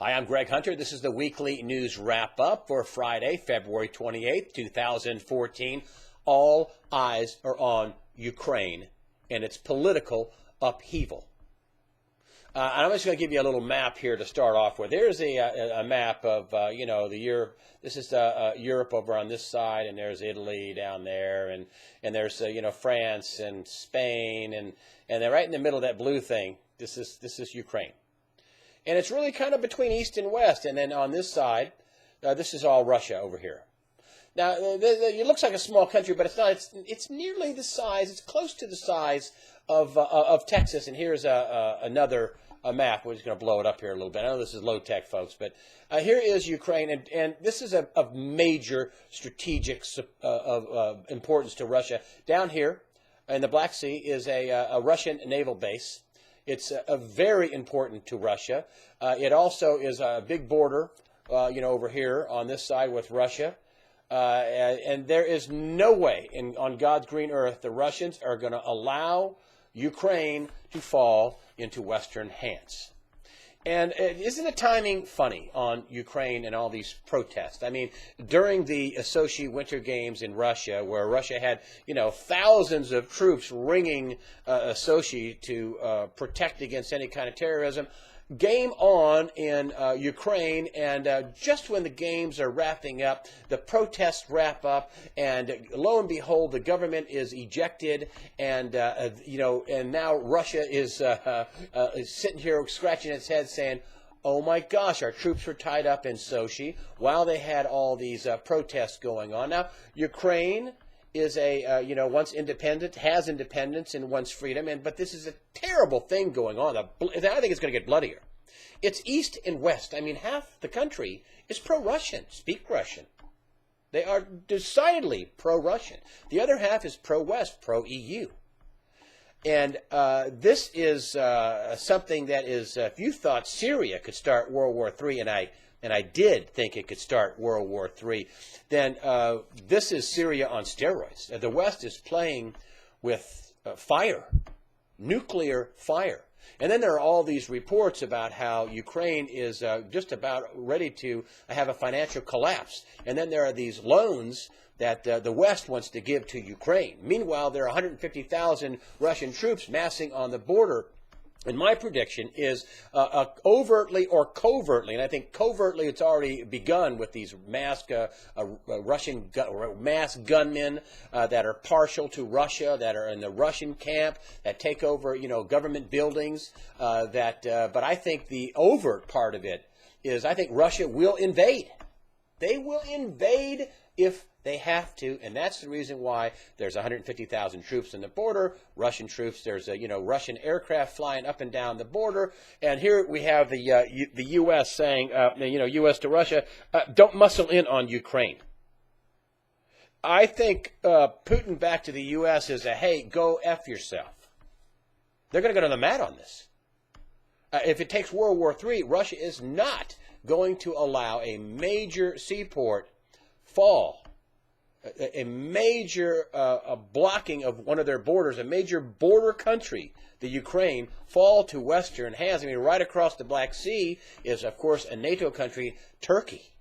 Hi, I'm Greg Hunter. This is the weekly news wrap-up for Friday, February 28th, 2014. All eyes are on Ukraine and its political upheaval. And I'm just going to give you a little map here to start off with. Here's a map of, the Europe. This is Europe over on this side, and there's Italy down there, and there's, France and Spain, and they're right in the middle of that blue thing. This is Ukraine. And it's really kind of between east and west. And then on this side, this is all Russia over here. Now, it looks like a small country, but it's not. It's nearly the size. It's close to the size of Texas. And here's another map. We're just going to blow it up here a little bit. I know this is low tech, folks, but here is Ukraine, and this is of major strategic importance to Russia. Down here in the Black Sea is a Russian naval base. It's very important to Russia. It also is a big border, over here on this side with Russia. And there is no way on God's green earth the Russians are going to allow Ukraine to fall into Western hands. And isn't the timing funny on Ukraine and all these protests? I mean, during the Sochi Winter Games in Russia, where Russia had, thousands of troops ringing Sochi to protect against any kind of terrorism, game on in Ukraine, and just when the games are wrapping up, the protests wrap up, and lo and behold, the government is ejected, and and now Russia is sitting here scratching its head, saying, "Oh my gosh, our troops were tied up in Sochi while they had all these protests going on." Now, Ukraine is once independent, has independence and wants freedom, but this is a terrible thing going on. I think it's going to get bloodier. It's east and west. I mean, half the country is pro-Russian, speak Russian. They are decidedly pro-Russian. The other half is pro-West, pro-EU. And this is something that is, if you thought Syria could start World War III, and I did think it could start World War III, then this is Syria on steroids. The West is playing with fire, nuclear fire. And then there are all these reports about how Ukraine is just about ready to have a financial collapse. And then there are these loans that the West wants to give to Ukraine. Meanwhile, there are 150,000 Russian troops massing on the border. And my prediction is overtly or covertly, and I think covertly it's already begun with these masked Russian masked gunmen that are partial to Russia, that are in the Russian camp, that take over, government buildings. But I think the overt part of it is I think Russia will invade. They will invade if they have to, and that's the reason why there's 150,000 troops in the border, Russian troops. There's Russian aircraft flying up and down the border, and here we have the U.S. saying, U.S. to Russia, don't muscle in on Ukraine. I think Putin back to the U.S. is hey, go F yourself. They're going to go to the mat on this. If it takes World War III, Russia is not going to allow a major seaport fall, a major blocking of one of their borders, a major border country, the Ukraine, fall to Western hands. I mean, right across the Black Sea is, of course, a NATO country, Turkey.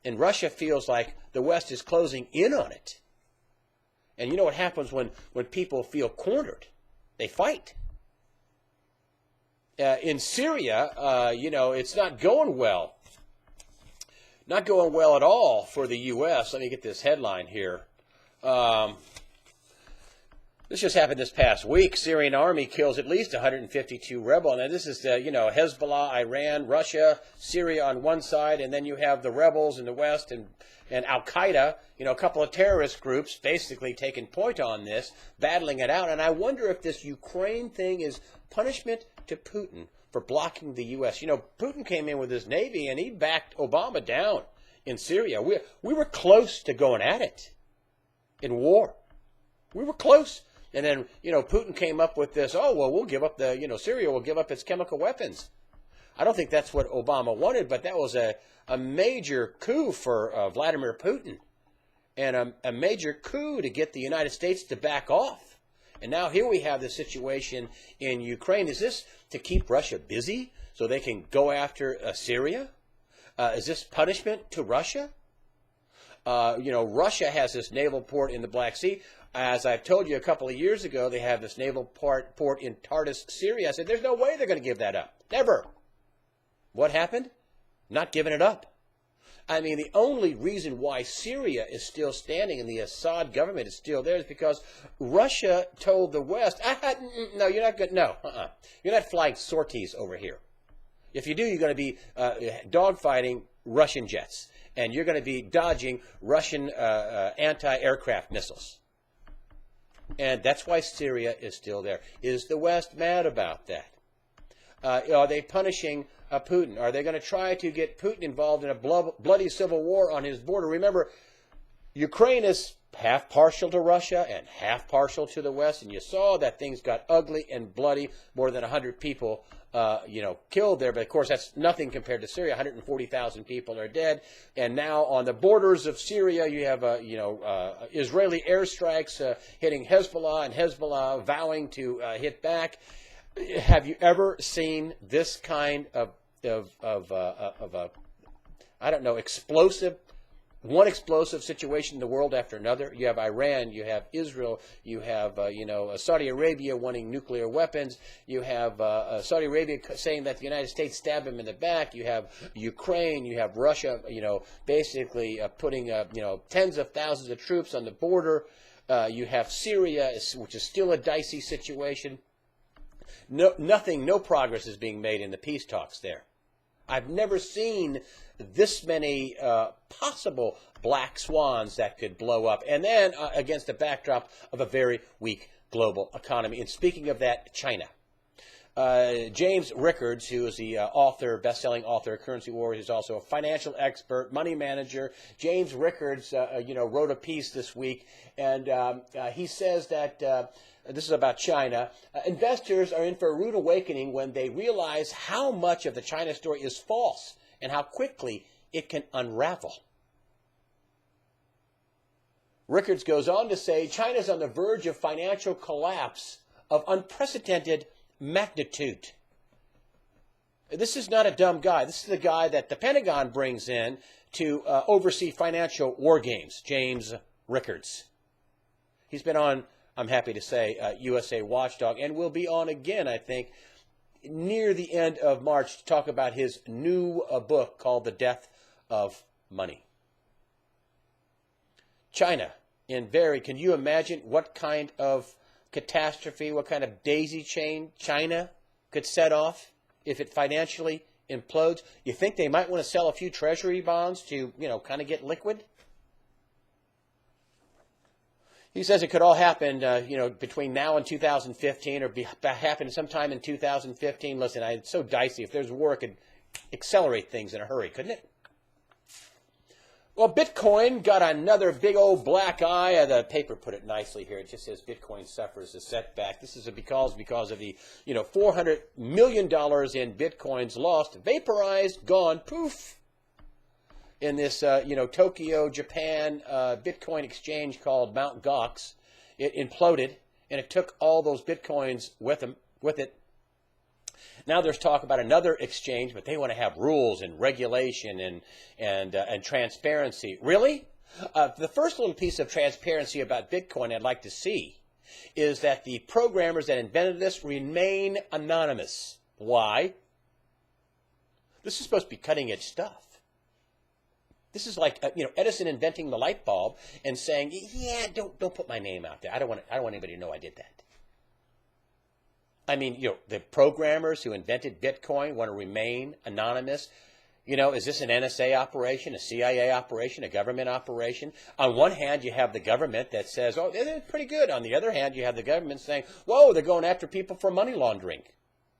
And Russia feels like the West is closing in on it. And you know what happens when people feel cornered? They fight. In Syria, it's not going well. Not going well at all for the U.S. Let me get this headline here. This just happened this past week. Syrian army kills at least 152 rebels. Now, this is, Hezbollah, Iran, Russia, Syria on one side, and then you have the rebels in the West and Al-Qaeda, a couple of terrorist groups basically taking point on this, battling it out. And I wonder if this Ukraine thing is punishment to Putin for blocking the U.S. Putin came in with his Navy, and he backed Obama down in Syria. We were close to going at it in war. We were close. And then, Putin came up with this, we'll give up Syria will give up its chemical weapons. I don't think that's what Obama wanted, but that was a major coup for Vladimir Putin, and a major coup to get the United States to back off. And now here we have the situation in Ukraine. Is this to keep Russia busy so they can go after Syria? Is this punishment to Russia? Russia has this naval port in the Black Sea. As I've told you a couple of years ago, they have this naval port in Tartus, Syria. I said, there's no way they're going to give that up. Never. What happened? Not giving it up. I mean, the only reason why Syria is still standing and the Assad government is still there is because Russia told the West, no, you're not good. No, you're not flying sorties over here. If you do, you're going to be dogfighting Russian jets, and you're going to be dodging Russian anti-aircraft missiles. And that's why Syria is still there. Is the West mad about that? Are they punishing Putin? Are they going to try to get Putin involved in a bloody civil war on his border? Remember, Ukraine is half partial to Russia and half partial to the West, and you saw that things got ugly and bloody. More than 100 people, killed there. But of course, that's nothing compared to Syria. 140,000 people are dead, and now on the borders of Syria, you have Israeli airstrikes hitting Hezbollah, and Hezbollah vowing to hit back. Have you ever seen this kind of one explosive situation in the world after another? You have Iran, you have Israel, you have Saudi Arabia wanting nuclear weapons. You have Saudi Arabia saying that the United States stabbed them in the back. You have Ukraine, you have Russia, basically putting tens of thousands of troops on the border. You have Syria, which is still a dicey situation. No progress is being made in the peace talks there. I've never seen this many possible black swans that could blow up, and then against the backdrop of a very weak global economy. And speaking of that, China. James Rickards, who is the best-selling author of Currency Wars, is also a financial expert, money manager. James Rickards, wrote a piece this week, and he says that this is about China. Investors are in for a rude awakening when they realize how much of the China story is false and how quickly it can unravel. Rickards goes on to say China is on the verge of financial collapse of unprecedented magnitude. This is not a dumb guy. This is the guy that the Pentagon brings in to oversee financial war games, James Rickards. He's been on, I'm happy to say, USA Watchdog, and will be on again, I think, near the end of March to talk about his new book called The Death of Money. China, can you imagine what kind of catastrophe, what kind of daisy chain China could set off if it financially implodes? You think they might want to sell a few treasury bonds to, kind of get liquid? He says it could all happen, between now and 2015, or happen sometime in 2015. Listen, it's so dicey. If there's war, it could accelerate things in a hurry, couldn't it? Well, Bitcoin got another big old black eye. The paper put it nicely here. It just says Bitcoin suffers a setback. This is because of the, $400 million in Bitcoins lost, vaporized, gone, poof, in this, Tokyo, Japan Bitcoin exchange called Mt. Gox. It imploded, and it took all those Bitcoins with it. Now there's talk about another exchange, but they want to have rules and regulation and transparency. Really? The first little piece of transparency about Bitcoin I'd like to see is that the programmers that invented this remain anonymous. Why? This is supposed to be cutting-edge stuff. This is like Edison inventing the light bulb and saying, "Yeah, don't put my name out there. I don't want anybody to know I did that." I mean, the programmers who invented Bitcoin want to remain anonymous. Is this an NSA operation, a CIA operation, a government operation? On one hand, you have the government that says, "Oh, they're pretty good." On the other hand, you have the government saying, "Whoa, they're going after people for money laundering."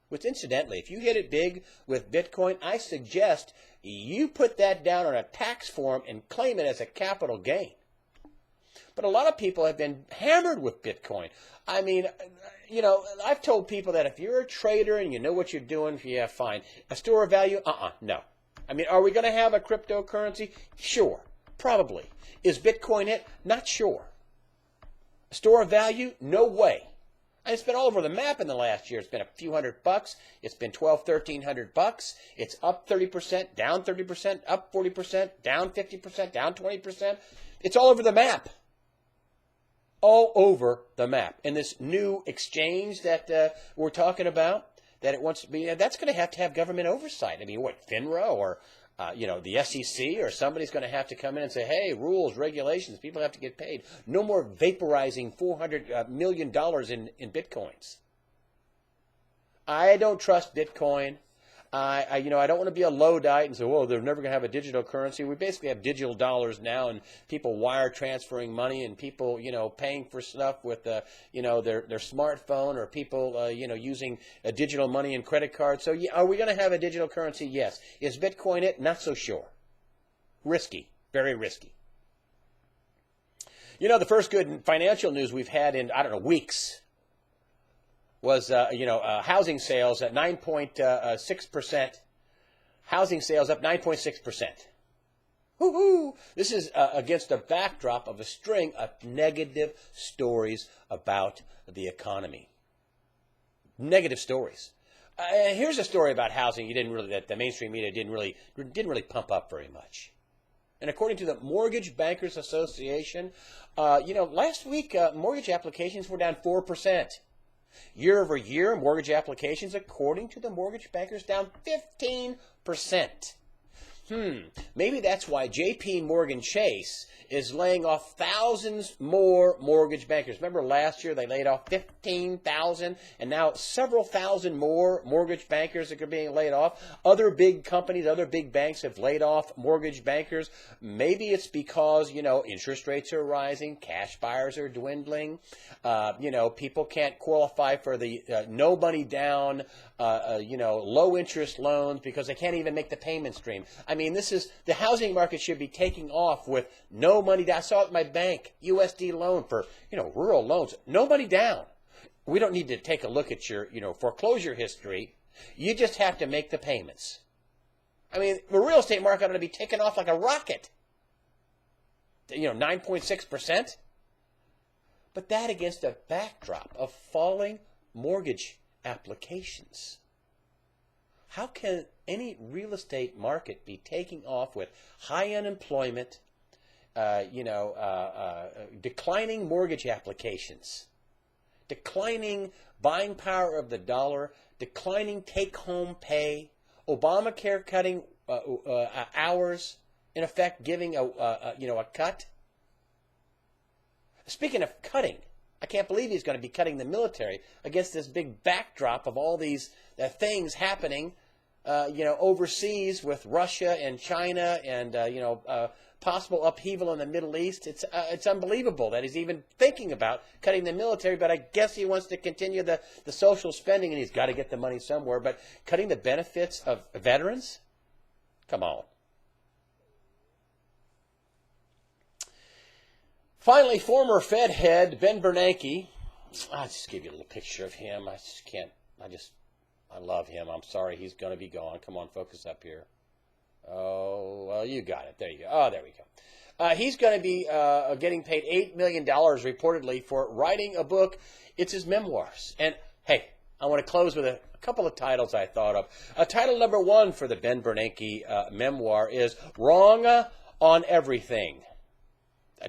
Which, incidentally, if you hit it big with Bitcoin, I suggest you put that down on a tax form and claim it as a capital gain. But a lot of people have been hammered with Bitcoin. I mean, I've told people that if you're a trader and you know what you're doing, yeah, fine. A store of value? No. I mean, are we going to have a cryptocurrency? Sure, probably. Is Bitcoin it? Not sure. A store of value? No way. It's been all over the map in the last year. It's been a few $100. It's been $1,200–1,300. It's up 30%, down 30%, up 40%, down 50%, down 20%. It's all over the map. All over the map. And this new exchange that we're talking about, that it wants to be, that's going to have government oversight. I mean, what, FINRA or the SEC or somebody's going to have to come in and say, hey, rules, regulations, people have to get paid. No more vaporizing $400 million in Bitcoins. I don't trust Bitcoin. I don't want to be a Luddite and say, well, they're never going to have a digital currency. We basically have digital dollars now, and people wire transferring money, and people, paying for stuff with, their smartphone, or people, using digital money and credit cards. So, are we going to have a digital currency? Yes. Is Bitcoin it? Not so sure. Risky. Very risky. The first good financial news we've had in, weeks was, housing sales at 9.6%. Housing sales up 9.6%. Woo-hoo! This is against a backdrop of a string of negative stories about the economy. Negative stories. Here's a story about housing that the mainstream media didn't really pump up very much. And according to the Mortgage Bankers Association, last week mortgage applications were down 4%. Year over year, mortgage applications, according to the mortgage bankers, down 15%. Maybe that's why J.P. Morgan Chase is laying off thousands more mortgage bankers. Remember last year they laid off 15,000, and now several thousand more mortgage bankers are being laid off. Other big companies, other big banks have laid off mortgage bankers. Maybe it's because, interest rates are rising, cash buyers are dwindling, people can't qualify for the no money down, low interest loans because they can't even make the payment stream. I mean, the housing market should be taking off with no money down. I saw it at my bank, USD loan for, rural loans. No money down. We don't need to take a look at your, foreclosure history. You just have to make the payments. I mean, the real estate market ought to be taking off like a rocket. 9.6%. But that against a backdrop of falling mortgage applications. How can any real estate market be taking off with high unemployment, declining mortgage applications, declining buying power of the dollar, declining take-home pay, Obamacare cutting hours, in effect giving a cut? Speaking of cutting, I can't believe he's going to be cutting the military against this big backdrop of all these things happening, overseas with Russia and China and, possible upheaval in the Middle East. It's unbelievable that he's even thinking about cutting the military, but I guess he wants to continue the social spending, and he's got to get the money somewhere. But cutting the benefits of veterans? Come on. Finally, former Fed head Ben Bernanke, I'll just give you a little picture of him. I love him. I'm sorry he's going to be gone. Come on, focus up here. Oh, well, you got it. There you go. Oh, there we go. He's going to be getting paid $8 million reportedly for writing a book. It's his memoirs. And, hey, I want to close with a couple of titles I thought of. Title number 1 for the Ben Bernanke memoir is Wrong on Everything.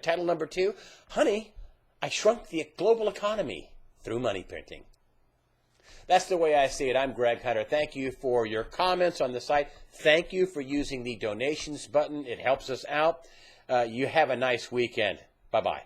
Title number 2, Honey, I Shrunk the Global Economy Through Money Printing. That's the way I see it. I'm Greg Hunter. Thank you for your comments on the site. Thank you for using the donations button. It helps us out. You have a nice weekend. Bye-bye.